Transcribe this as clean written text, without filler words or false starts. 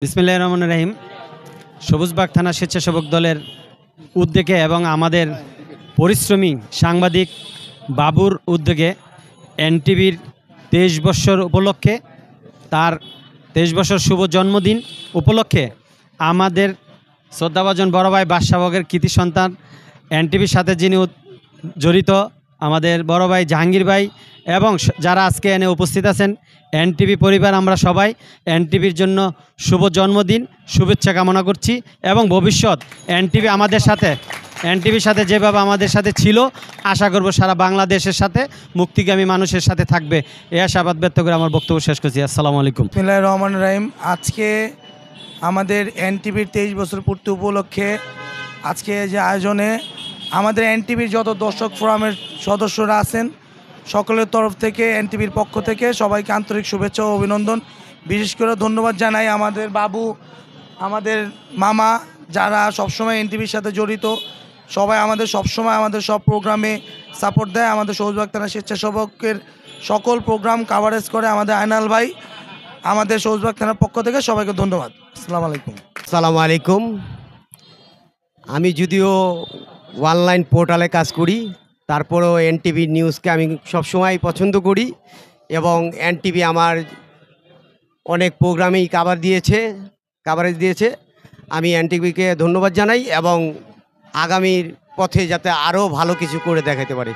বিসমিল্লাহির রহমানির রহিম। সবুজবাগ থানা স্বেচ্ছাসেবক দলের উদ্যোগে এবং আমাদের পরিশ্রমী সাংবাদিক বাবুর উদ্যোগে এনটিভির 23 বছর উপলক্ষে, তার 23 বছর শুভ জন্মদিন উপলক্ষে আমাদের শ্রদ্ধাভাজন বড় ভাই বাদশাহবাগের কৃতি সন্তান এনটিভির সাথে যিনি জড়িত আমাদের বড় ভাই জাহাঙ্গীর ভাই এবং যারা আজকে এনে উপস্থিত আছেন এনটিভি পরিবার, আমরা সবাই এনটিভির জন্য শুভ জন্মদিন শুভেচ্ছা কামনা করছি এবং ভবিষ্যৎ এনটিভির সাথে যেভাবে আমাদের সাথে ছিল, আশা করব সারা বাংলাদেশের সাথে মুক্তিগামী মানুষের সাথে থাকবে। এই আশাবাদ ব্যক্ত করে আমার বক্তব্য শেষ করছি। আসসালামু আলাইকুম। বিসমিল্লাহির রহমানির রহিম। আজকে আমাদের এনটিভির 23 বছর পূর্তি উপলক্ষে আজকে যে আয়োজনে আমাদের এনটিভির যত দর্শক ফোরামের সদস্যরা আছেন সকলের তরফ থেকে, এনটিভির পক্ষ থেকে সবাইকে আন্তরিক শুভেচ্ছা ও অভিনন্দন। বিশেষ করে ধন্যবাদ জানাই আমাদের বাবু, আমাদের মামা, যারা সবসময় এনটিভির সাথে জড়িত। সবাই আমাদের সবসময় আমাদের সব প্রোগ্রামে সাপোর্ট দেয়। আমাদের সবুজবাগ থানা স্বেচ্ছাসেবকের সকল প্রোগ্রাম কাভারেজ করে আমাদের আয়নাল ভাই। আমাদের সবুজবাগ থানার পক্ষ থেকে সবাইকে ধন্যবাদ। আসসালামু আলাইকুম। আসসালামু আলাইকুম। আমি যদিও অনলাইন পোর্টালে কাজ করি, তারপরেও এনটিভি নিউজকে আমি সবসময় পছন্দ করি এবং এনটিভি আমার অনেক প্রোগ্রামেই কাভারেজ দিয়েছে। আমি এনটিভিকে ধন্যবাদ জানাই এবং আগামীর পথে যাতে আরও ভালো কিছু করে দেখাতে পারে।